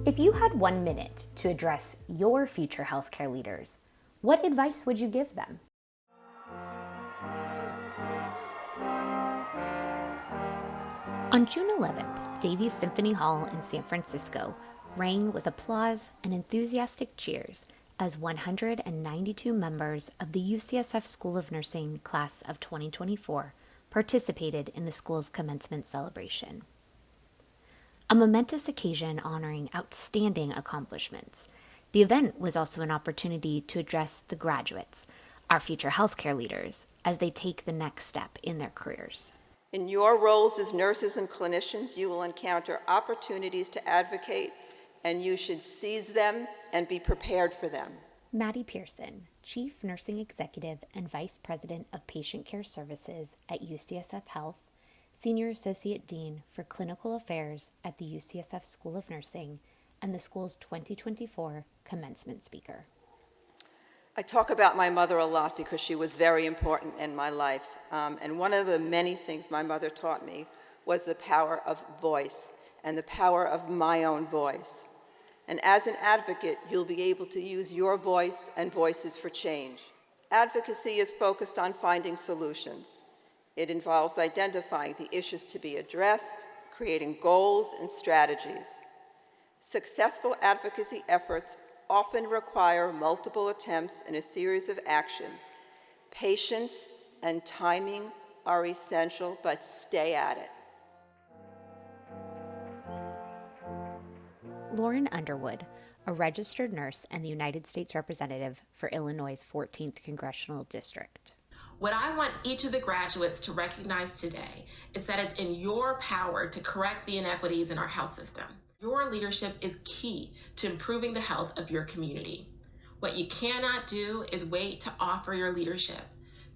If you had 1 minute to address your future healthcare leaders, what advice would you give them? On June 11th, Davies Symphony Hall in San Francisco rang with applause and enthusiastic cheers as 192 members of the UCSF School of Nursing class of 2024 participated in the school's commencement celebration. A momentous occasion honoring outstanding accomplishments, the event was also an opportunity to address the graduates, our future healthcare leaders, as they take the next step in their careers. In your roles as nurses and clinicians, you will encounter opportunities to advocate, and you should seize them and be prepared for them. Maddie Pearson, Chief Nursing Executive and Vice President of Patient Care Services at UCSF Health, Senior Associate Dean for Clinical Affairs at the UCSF School of Nursing, and the school's 2024 commencement speaker. I talk about my mother a lot because she was very important in my life. And one of the many things my mother taught me was the power of voice and the power of my own voice. And as an advocate, you'll be able to use your voice and voices for change. Advocacy is focused on finding solutions. It involves identifying the issues to be addressed, creating goals and strategies. Successful advocacy efforts often require multiple attempts in a series of actions. Patience and timing are essential, but stay at it. Lauren Underwood, a registered nurse and the United States Representative for Illinois' 14th Congressional District. What I want each of the graduates to recognize today is that it's in your power to correct the inequities in our health system. Your leadership is key to improving the health of your community. What you cannot do is wait to offer your leadership.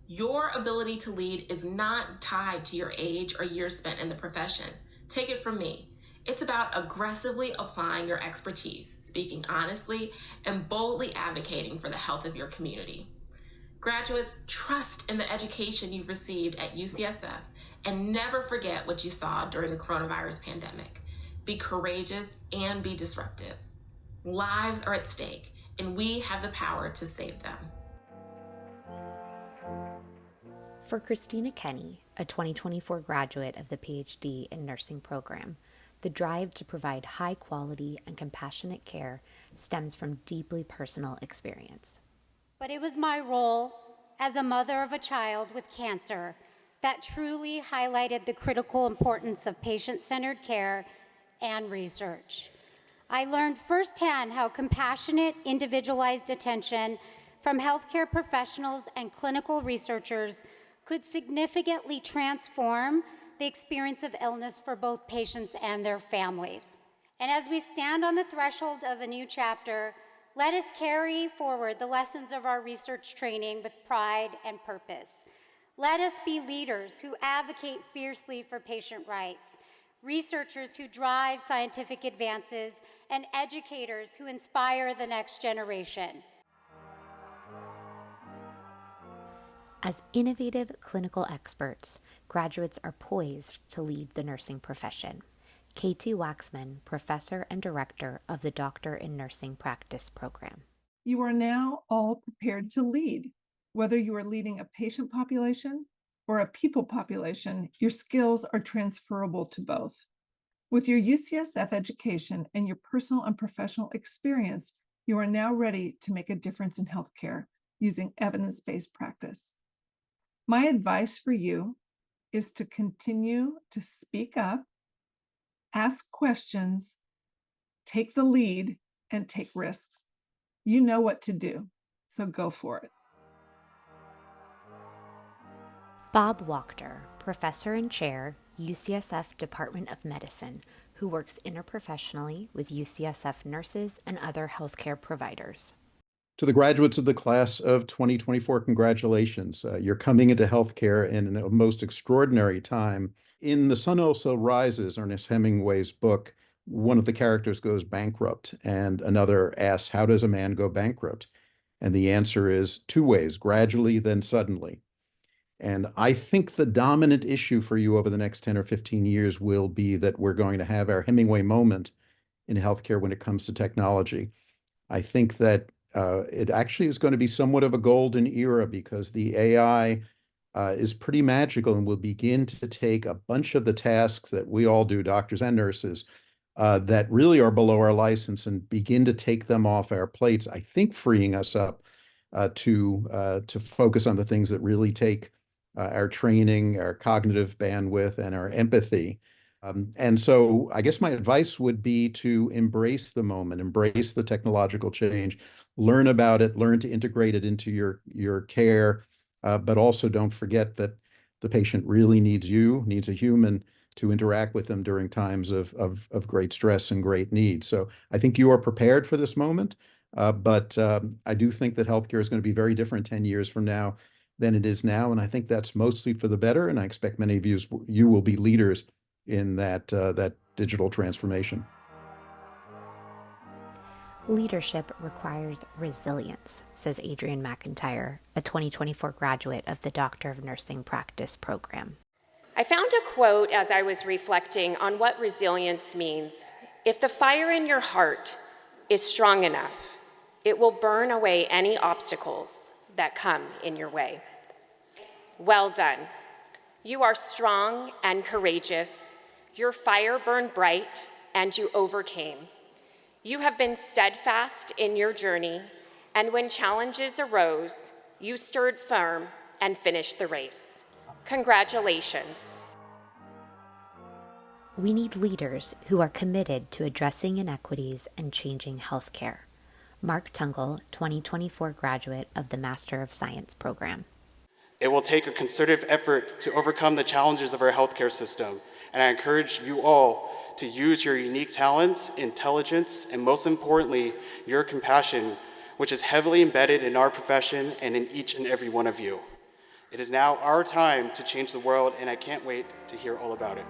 Your ability to lead is not tied to your age or years spent in the profession. Take it from me. It's about aggressively applying your expertise, speaking honestly, and boldly advocating for the health of your community. Graduates, trust in the education you've received at UCSF and never forget what you saw during the coronavirus pandemic. Be courageous and be disruptive. Lives are at stake, and we have the power to save them. For Christina Kenny, a 2024 graduate of the PhD in Nursing program, the drive to provide high quality and compassionate care stems from deeply personal experience. But it was my role as a mother of a child with cancer that truly highlighted the critical importance of patient-centered care and research. I learned firsthand how compassionate, individualized attention from healthcare professionals and clinical researchers could significantly transform the experience of illness for both patients and their families. And as we stand on the threshold of a new chapter, let us carry forward the lessons of our research training with pride and purpose. Let us be leaders who advocate fiercely for patient rights, researchers who drive scientific advances, and educators who inspire the next generation. As innovative clinical experts, graduates are poised to lead the nursing profession. Katie Waxman, Professor and Director of the Doctor in Nursing Practice Program. You are now all prepared to lead. Whether you are leading a patient population or a people population, your skills are transferable to both. With your UCSF education and your personal and professional experience, you are now ready to make a difference in healthcare using evidence-based practice. My advice for you is to continue to speak up, ask questions, take the lead, and take risks. You know what to do, so go for it. Bob Wachter, Professor and Chair, UCSF Department of Medicine, who works interprofessionally with UCSF nurses and other healthcare providers. To the graduates of the class of 2024, congratulations. You're coming into healthcare in a most extraordinary time. In The Sun Also Rises, Ernest Hemingway's book, one of the characters goes bankrupt and another asks, how does a man go bankrupt? And the answer is two ways, gradually, then suddenly. And I think the dominant issue for you over the next 10 or 15 years will be that we're going to have our Hemingway moment in healthcare when it comes to technology. I think that it actually is going to be somewhat of a golden era because the AI is pretty magical and will begin to take a bunch of the tasks that we all do, doctors and nurses, that really are below our license and begin to take them off our plates. I think freeing us up to focus on the things that really take our training, our cognitive bandwidth, and our empathy. And so I guess my advice would be to embrace the moment, embrace the technological change, learn about it, learn to integrate it into your care, but also don't forget that the patient really needs you, needs a human to interact with them during times of great stress and great need. So I think you are prepared for this moment, but I do think that healthcare is going to be very different 10 years from now than it is now. And I think that's mostly for the better. And I expect many of you will be leaders in that digital transformation. Leadership requires resilience, says Adrienne McIntyre, a 2024 graduate of the Doctor of Nursing Practice program. I found a quote as I was reflecting on what resilience means. If the fire in your heart is strong enough, it will burn away any obstacles that come in your way. Well done. You are strong and courageous. Your fire burned bright and you overcame. You have been steadfast in your journey, and when challenges arose, you stood firm and finished the race. Congratulations. We need leaders who are committed to addressing inequities and changing healthcare. Mark Tungle, 2024 graduate of the Master of Science program. It will take a concerted effort to overcome the challenges of our healthcare system, and I encourage you all to use your unique talents, intelligence, and most importantly, your compassion, which is heavily embedded in our profession and in each and every one of you. It is now our time to change the world, and I can't wait to hear all about it.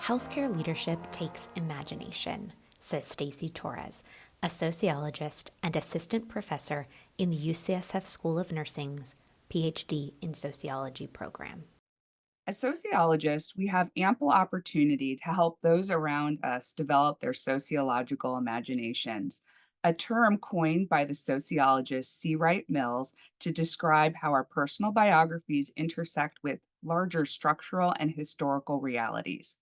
Healthcare leadership takes imagination, says Stacy Torres, a sociologist and assistant professor in the UCSF School of Nursing's PhD in Sociology program. As sociologists, we have ample opportunity to help those around us develop their sociological imaginations, a term coined by the sociologist C. Wright Mills to describe how our personal biographies intersect with larger structural and historical realities.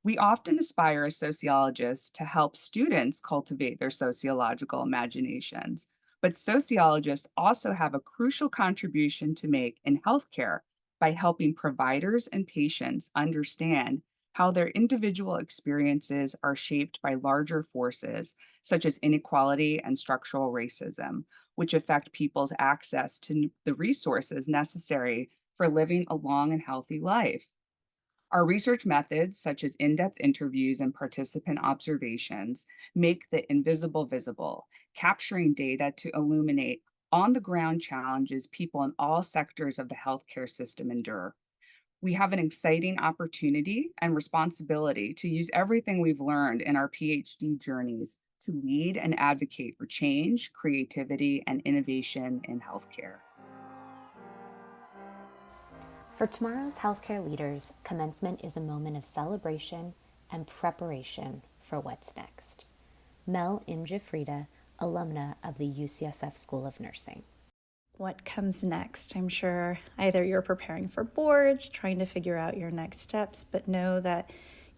We often aspire as sociologists to help students cultivate their sociological imaginations, but sociologists also have a crucial contribution to make in healthcare by helping providers and patients understand how their individual experiences are shaped by larger forces, such as inequality and structural racism, which affect people's access to the resources necessary for living a long and healthy life. Our research methods, such as in-depth interviews and participant observations, make the invisible visible, capturing data to illuminate on-the-ground challenges people in all sectors of the healthcare system endure. We have an exciting opportunity and responsibility to use everything we've learned in our PhD journeys to lead and advocate for change, creativity, and innovation in healthcare. For tomorrow's healthcare leaders, commencement is a moment of celebration and preparation for what's next. Mel Imjafrida, alumna of the UCSF School of Nursing. What comes next? I'm sure either you're preparing for boards, trying to figure out your next steps, but know that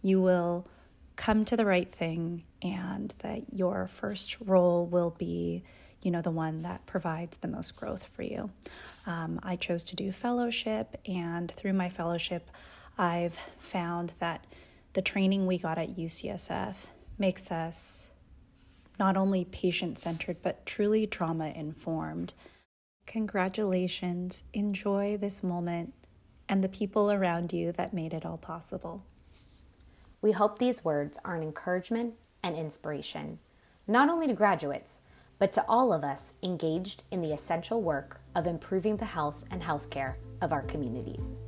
you will come to the right thing and that your first role will be, the one that provides the most growth for you. I chose to do fellowship, and through my fellowship, I've found that the training we got at UCSF makes us not only patient-centered, but truly trauma-informed. Congratulations, enjoy this moment and the people around you that made it all possible. We hope these words are an encouragement and inspiration, not only to graduates, but to all of us engaged in the essential work of improving the health and healthcare of our communities.